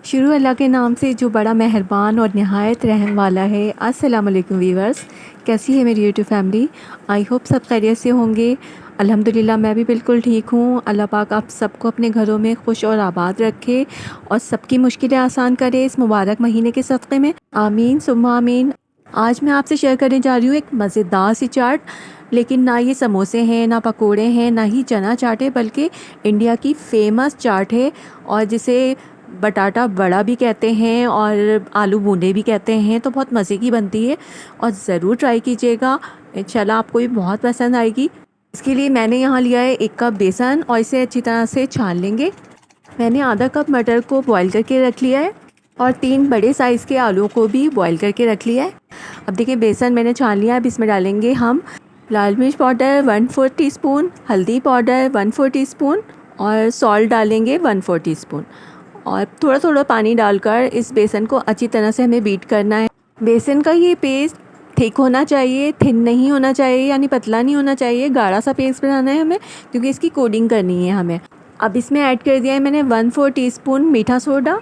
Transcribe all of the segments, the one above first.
शुरू अल्लाह के नाम से जो बड़ा मेहरबान और नहायत रहम वाला है। अस्सलाम वालेकुम वीवर्स, कैसी है मेरी यूट्यूब फैमिली। आई होप सब खैरियत से होंगे। अल्हम्दुलिल्लाह मैं भी बिल्कुल ठीक हूँ। अल्लाह पाक आप सबको अपने घरों में खुश और आबाद रखे और सबकी मुश्किलें आसान करे इस मुबारक महीने के सदक़े में। आमीन सुम्मा आमीन। आज मैं आपसे शेयर करने जा रही हूँ एक मज़ेदार सी चाट, लेकिन ना ये समोसे हैं, ना पकोड़े हैं, ना ही चना चाट है, बल्कि इंडिया की फ़ेमस चाट है और जिसे बटाटा वड़ा भी कहते हैं और आलू बूंदे भी कहते हैं। तो बहुत मज़े की बनती है और ज़रूर ट्राई कीजिएगा, इंशाल्लाह आपको भी बहुत पसंद आएगी। इसके लिए मैंने यहाँ लिया है 1 कप बेसन और इसे अच्छी तरह से छान लेंगे। मैंने आधा कप मटर को बॉईल करके रख लिया है और 3 बड़े साइज़ के आलूओं को भी बॉईल करके रख लिया है। अब देखिए बेसन मैंने छान लिया है। अब इसमें डालेंगे हम लाल मिर्च पाउडर 1/4 टीस्पून, हल्दी पाउडर 1/4 टीस्पून और सॉल्ट डालेंगे 1/4 टीस्पून और थोड़ा थोड़ा पानी डालकर इस बेसन को अच्छी तरह से हमें बीट करना है। बेसन का ये पेस्ट थिक होना चाहिए, थिन नहीं होना चाहिए, यानी पतला नहीं होना चाहिए। गाढ़ा सा पेस्ट बनाना है हमें, क्योंकि इसकी कोडिंग करनी है हमें। अब इसमें ऐड कर दिया है मैंने 1/4 टीस्पून मीठा सोडा।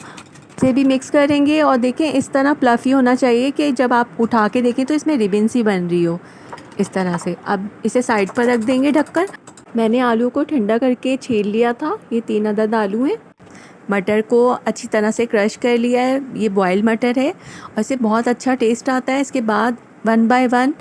से भी मिक्स करेंगे और देखें इस तरह प्लफ़ी होना चाहिए कि जब आप उठा के देखें तो इसमें रिबन सी बन रही हो, इस तरह से। अब इसे साइड पर रख देंगे ढककर। मैंने आलू को ठंडा करके छील लिया था। ये 3 अदद आलू हैं। मटर को अच्छी तरह से क्रश कर लिया है। ये बॉयल मटर है और इससे बहुत अच्छा टेस्ट आता है। इसके बाद 1 बाय 1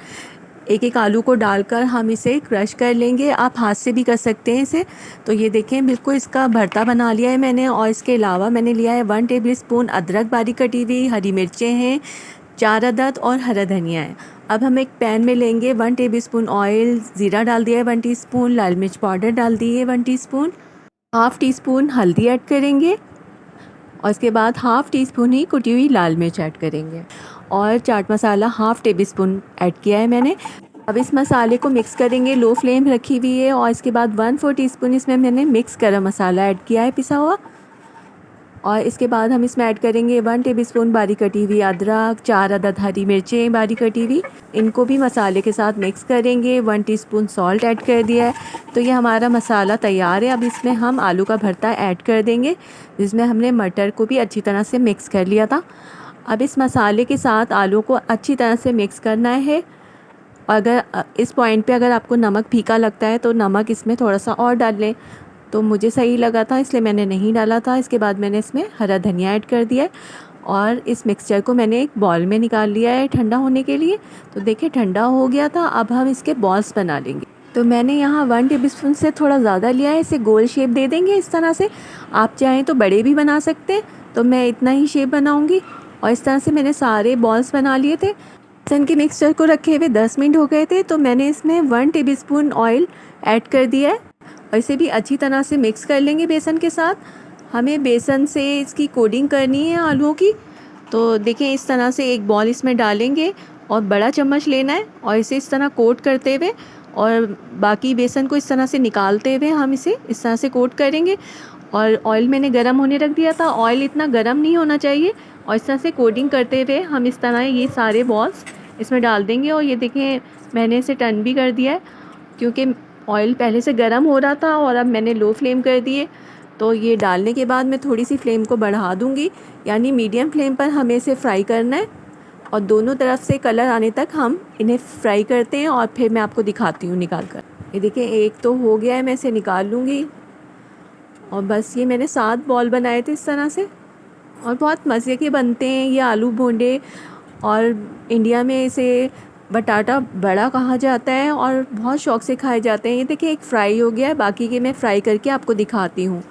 एक एक आलू को डालकर हम इसे क्रश कर लेंगे। आप हाथ से भी कर सकते हैं इसे। तो ये देखें बिल्कुल इसका भरता बना लिया है मैंने। और इसके अलावा मैंने लिया है 1 टेबलस्पून अदरक बारीक कटी हुई, हरी मिर्चें हैं 4 अदद और हरा धनिया है। अब हम एक पैन में लेंगे 1 टेबलस्पून ऑयल, ज़ीरा डाल दिया है 1 टीस्पून, लाल मिर्च पाउडर डाल दी है 1 टीस्पून, हाफ़ टी स्पून हल्दी ऐड करेंगे और इसके बाद हाफ़ टी स्पून ही कुटी हुई लाल मिर्च ऐड करेंगे और chaat masala half table spoon add किया है मैंने। अब इस मसाले को मिक्स करेंगे, लो फ्लेम रखी हुई है। और इसके बाद 1/4 टीस्पून इसमें मैंने मिक्स गरम मसाला ऐड किया है पिसा हुआ। और इसके बाद हम इसमें ऐड करेंगे 1 टेबलस्पून बारीक कटी हुई अदरक, 4 अदद हरी मिर्चें बारीक कटी हुई। इनको भी मसाले के साथ मिक्स करेंगे। 1 टीस्पून सॉल्ट ऐड कर दिया है। तो ये हमारा मसाला तैयार है। अब इसमें हम आलू का भरता ऐड कर देंगे, जिसमें हमने मटर को भी अच्छी तरह से मिक्स कर लिया था। अब इस मसाले के साथ आलू को अच्छी तरह से मिक्स करना है। अगर इस पॉइंट पे अगर आपको नमक फीका लगता है तो नमक इसमें थोड़ा सा और डाल लें। तो मुझे सही लगा था इसलिए मैंने नहीं डाला था। इसके बाद मैंने इसमें हरा धनिया ऐड कर दिया है और इस मिक्सचर को मैंने एक बॉल में निकाल लिया है ठंडा होने के लिए। तो देखिए ठंडा हो गया था। अब हम इसके बॉल्स बना लेंगे। तो मैंने यहाँ 1 टेबलस्पून से थोड़ा ज़्यादा लिया है। इसे गोल शेप दे देंगे इस तरह से। आप चाहें तो बड़े भी बना सकते हैं, तो मैं इतना ही शेप बनाऊँगी। और इस तरह से मैंने सारे बॉल्स बना लिए थे। बेसन के मिक्सचर को रखे हुए 10 मिनट हो गए थे। तो मैंने इसमें 1 टेबलस्पून ऑयल ऐड कर दिया है और इसे भी अच्छी तरह से मिक्स कर लेंगे बेसन के साथ। हमें बेसन से इसकी कोटिंग करनी है आलूओं की। तो देखें इस तरह से एक बॉल इसमें डालेंगे और बड़ा चम्मच लेना है और इसे इस तरह कोट करते हुए और बाकी बेसन को इस तरह से निकालते हुए हम इसे इस तरह से कोट करेंगे। और ऑयल मैंने गरम होने रख दिया था। ऑयल इतना गरम नहीं होना चाहिए। और इस तरह से कोटिंग करते हुए हम इस तरह ये सारे बॉल्स इसमें डाल देंगे। और ये देखें मैंने इसे टर्न भी कर दिया है, क्योंकि ऑयल पहले से गर्म हो रहा था और अब मैंने लो फ्लेम कर दिए। तो ये डालने के बाद मैं थोड़ी सी फ्लेम को बढ़ा दूंगी, यानी मीडियम फ्लेम पर हमें इसे फ्राई करना है। और दोनों तरफ से कलर आने तक हम इन्हें फ्राई करते हैं और फिर मैं आपको दिखाती हूँ निकाल कर। ये देखिए एक तो हो गया है, मैं इसे निकाल लूँगी। और बस ये मैंने 7 बॉल बनाए थे इस तरह से और बहुत मज़े के बनते हैं ये आलू बोंडे। और इंडिया में इसे बटाटा बड़ा कहा जाता है और बहुत शौक़ से खाए जाते हैं। ये देखिए एक फ्राई हो गया है, बाकी के मैं फ्राई करके आपको दिखाती हूँ।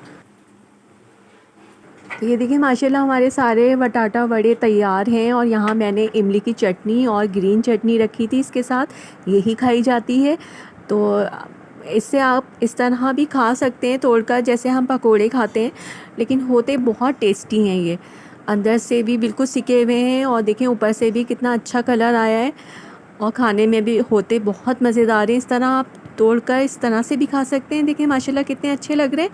तो ये देखिए माशाल्लाह हमारे सारे बटाटा वड़े तैयार हैं। और यहाँ मैंने इमली की चटनी और ग्रीन चटनी रखी थी इसके साथ, यही खाई जाती है। तो इससे आप इस तरह भी खा सकते हैं तोड़कर, जैसे हम पकोड़े खाते हैं, लेकिन होते बहुत टेस्टी हैं ये। अंदर से भी बिल्कुल सिके हुए हैं और देखें ऊपर से भी कितना अच्छा कलर आया है और खाने में भी होते बहुत मज़ेदार हैं। इस तरह आप तोड़कर इस तरह से भी खा सकते हैं। देखिए माशाल्लाह कितने अच्छे लग रहे हैं।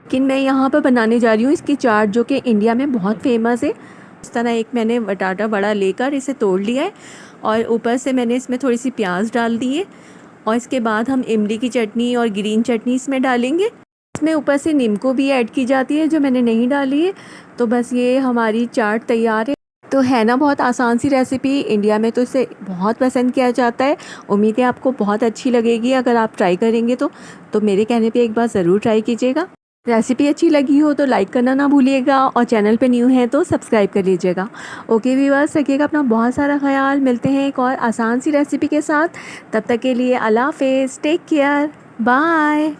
लेकिन मैं यहाँ पर बनाने जा रही हूँ इसकी चाट, जो कि इंडिया में बहुत फेमस है। इस तरह एक मैंने बटाटा बड़ा लेकर इसे तोड़ लिया है और ऊपर से मैंने इसमें थोड़ी सी प्याज डाल दी है। और इसके बाद हम इमली की चटनी और ग्रीन चटनी इसमें डालेंगे। इसमें ऊपर से नींबू भी ऐड की जाती है जो मैंने नहीं डाली है। तो बस ये हमारी चाट तैयार है। तो है ना बहुत आसान सी रेसिपी, इंडिया में तो इसे बहुत पसंद किया जाता है। उम्मीद है आपको बहुत अच्छी लगेगी अगर आप ट्राई करेंगे तो मेरे कहने पे एक बार ज़रूर ट्राई कीजिएगा। रेसिपी अच्छी लगी हो तो लाइक करना ना भूलिएगा और चैनल पे न्यू है तो सब्सक्राइब कर लीजिएगा। ओके व्यूअर्स, रखिएगा अपना बहुत सारा ख्याल। मिलते हैं एक और आसान सी रेसिपी के साथ। तब तक के लिए अल्लाह हाफ़िज़, टेक केयर, बाय।